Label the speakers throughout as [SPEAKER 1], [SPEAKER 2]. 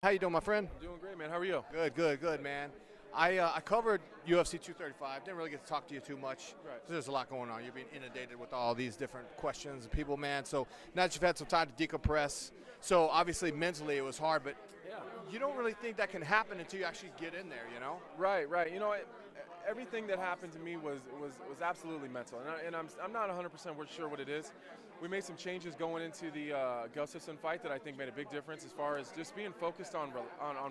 [SPEAKER 1] How you doing, my friend?
[SPEAKER 2] I'm doing great, man. How are you?
[SPEAKER 1] Good, man. I covered UFC 235. Didn't really get to talk to you too much.
[SPEAKER 2] Right.
[SPEAKER 1] There's a lot going on. You're being inundated with all these different questions and people, man. So now that you've had some time to decompress, so obviously mentally it was hard, but
[SPEAKER 2] Yeah.
[SPEAKER 1] you don't really think that can happen until you actually get in there, you know?
[SPEAKER 2] Right. Everything that happened to me was absolutely mental, and I'm not 100% sure what it is. We made some changes going into the Gustafsson fight that I think made a big difference as far as just being focused on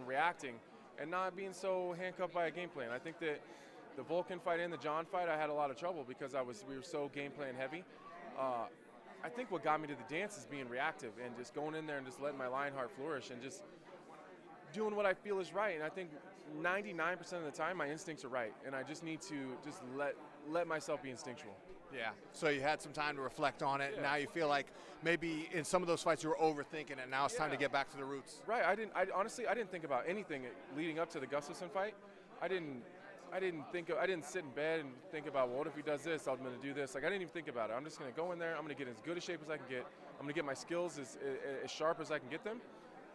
[SPEAKER 2] reacting and not being so handcuffed by a game plan. I think that the Vulcan fight and the John fight, I had a lot of trouble because we were so game plan heavy. I think what got me to the dance is being reactive and just going in there and just letting my Lionheart flourish and just doing what I feel is right. And I think 99% of the time my instincts are right, and I just need to just let myself be instinctual.
[SPEAKER 1] Yeah. So you had some time to reflect on it.
[SPEAKER 2] Yeah.
[SPEAKER 1] Now you feel like maybe in some of those fights you were overthinking it. Now it's time to get back to the roots.
[SPEAKER 2] Right. I honestly didn't think about anything leading up to the Gustafsson fight. I didn't sit in bed and think about, well, what if he does this? I'm going to do this. Like, I didn't even think about it. I'm just going to go in there. I'm going to get in as good a shape as I can get. I'm going to get my skills as sharp as I can get them.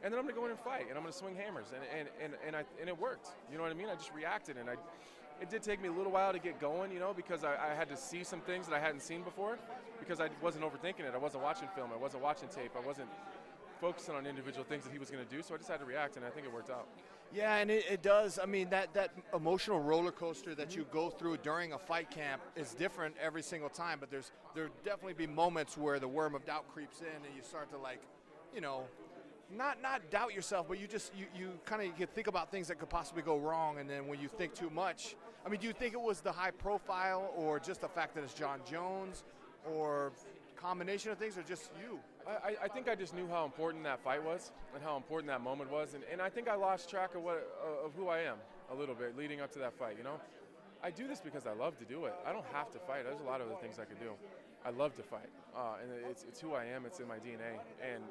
[SPEAKER 2] And then I'm going to go in and fight, and I'm going to swing hammers, and it worked. You know what I mean? I just reacted, and it did take me a little while to get going, you know, because I had to see some things that I hadn't seen before, because I wasn't overthinking it. I wasn't watching film. I wasn't watching tape. I wasn't focusing on individual things that he was going to do, so I just had to react, and I think it worked out.
[SPEAKER 1] Yeah, and it does. I mean, that emotional roller coaster that you go through during a fight camp is different every single time, but there definitely be moments where the worm of doubt creeps in and you start to, like, you know, not doubt yourself, but you kind of think about things that could possibly go wrong, and then when you think too much, I mean, do you think it was the high profile or just the fact that it's John Jones or combination of things, or just you?
[SPEAKER 2] I think I just knew how important that fight was and how important that moment was, and I think I lost track of who I am a little bit leading up to that fight, you know? I do this because I love to do it. I don't have to fight. There's a lot of other things I could do. I love to fight, and it's who I am. It's in my DNA, and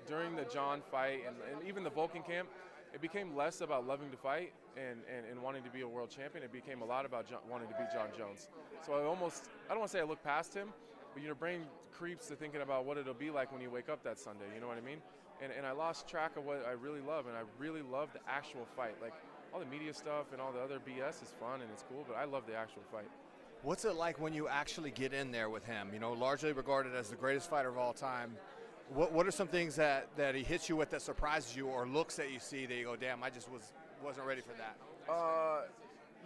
[SPEAKER 2] during the John fight and even the Vulcan camp, it became less about loving to fight and wanting to be a world champion. It became a lot about wanting to beat John Jones. So I don't want to say I look past him, but your brain creeps to thinking about what it'll be like when you wake up that Sunday. You know what I mean? And I lost track of what I really love, and I really love the actual fight. Like, all the media stuff and all the other BS is fun and it's cool, but I love the actual fight.
[SPEAKER 1] What's it like when you actually get in there with him? You know, largely regarded as the greatest fighter of all time. What are some things that he hits you with that surprises you, or looks that you see that you go, damn, I just wasn't ready for that?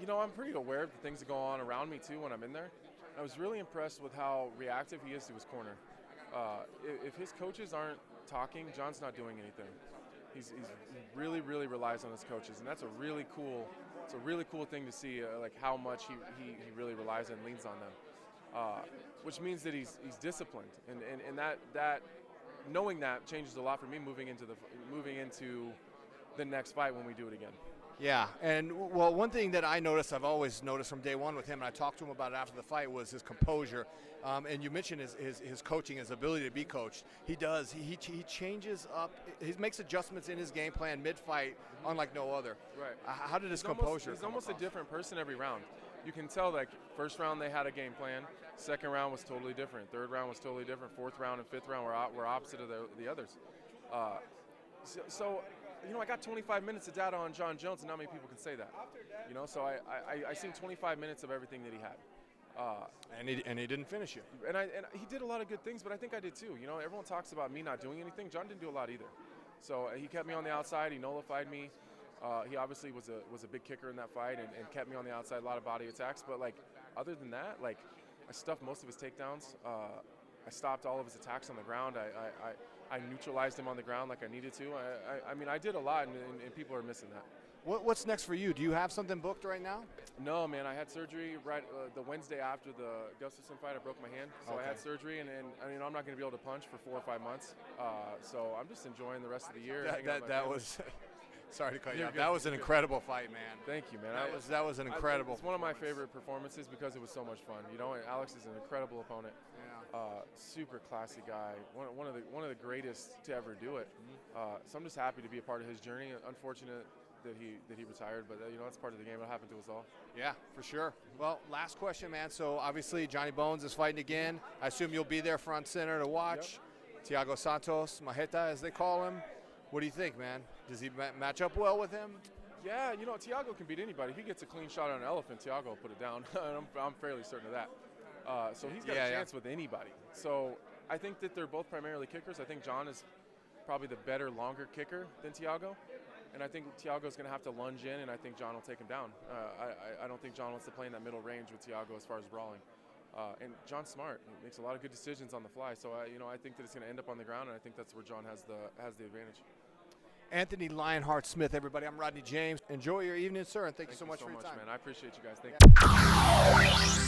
[SPEAKER 2] You know, I'm pretty aware of the things that go on around me too when I'm in there. I was really impressed with how reactive he is to his corner. If his coaches aren't talking, John's not doing anything. He really relies on his coaches, and that's a really cool thing to see, like how much he really relies and leans on them. Which means that he's disciplined, and that knowing that changes a lot for me moving into the next fight when we do it again.
[SPEAKER 1] Yeah, and well, one thing that I've always noticed from day one with him, and I talked to him about it after the fight, was his composure. And you mentioned his coaching, his ability to be coached. He does. He changes up. He makes adjustments in his game plan mid-fight, unlike no other.
[SPEAKER 2] Right.
[SPEAKER 1] How did his composure?
[SPEAKER 2] He's almost a different person every round. You can tell, like, first round they had a game plan. Second round was totally different. Third round was totally different. Fourth round and fifth round were opposite of the others. So, you know, I got 25 minutes of data on John Jones, and not many people can say that. You know, so I seen 25 minutes of everything that he had.
[SPEAKER 1] And he didn't finish you.
[SPEAKER 2] And he did a lot of good things, but I think I did too. You know, everyone talks about me not doing anything. John didn't do a lot either. So he kept me on the outside. He nullified me. He obviously was a big kicker in that fight and kept me on the outside, a lot of body attacks. But, like, other than that, like, I stuffed most of his takedowns. I stopped all of his attacks on the ground. I neutralized him on the ground like I needed to. I mean, I did a lot, and people are missing that.
[SPEAKER 1] What's next for you? Do you have something booked right now?
[SPEAKER 2] No, man. I had surgery right the Wednesday after the Gustafsson fight. I broke my hand, so I had surgery, and I mean, I'm not going to be able to punch for 4 or 5 months. So I'm just enjoying the rest of the year.
[SPEAKER 1] That was. Sorry to cut you off. That was an incredible fight, man.
[SPEAKER 2] Thank you, man.
[SPEAKER 1] That was an incredible.
[SPEAKER 2] It's one of my favorite performances because it was so much fun. You know, and Alex is an incredible opponent.
[SPEAKER 1] Yeah.
[SPEAKER 2] Super classy guy. One of the greatest to ever do it. So I'm just happy to be a part of his journey. Unfortunate that he retired, but you know, that's part of the game. It'll happen to us all.
[SPEAKER 1] Yeah, for sure. Well, last question, man. So obviously Johnny Bones is fighting again. I assume you'll be there front center to watch. Yep. Thiago Santos, Majeta, as they call him. What do you think, man? Does he match up well with him?
[SPEAKER 2] Yeah, you know, Thiago can beat anybody. If he gets a clean shot on an elephant, Thiago will put it down. I'm fairly certain of that. So he's got a chance with anybody. So I think that they're both primarily kickers. I think John is probably the better, longer kicker than Thiago. And I think Thiago's going to have to lunge in, and I think John will take him down. I don't think John wants to play in that middle range with Thiago as far as brawling. And John's smart. He makes a lot of good decisions on the fly. So I think that it's going to end up on the ground, and I think that's where John has the advantage.
[SPEAKER 1] Anthony Lionheart Smith, everybody. I'm Rodney James. Enjoy your evening, sir, and thank you so much for your time.
[SPEAKER 2] Man. I appreciate you guys. Thank you.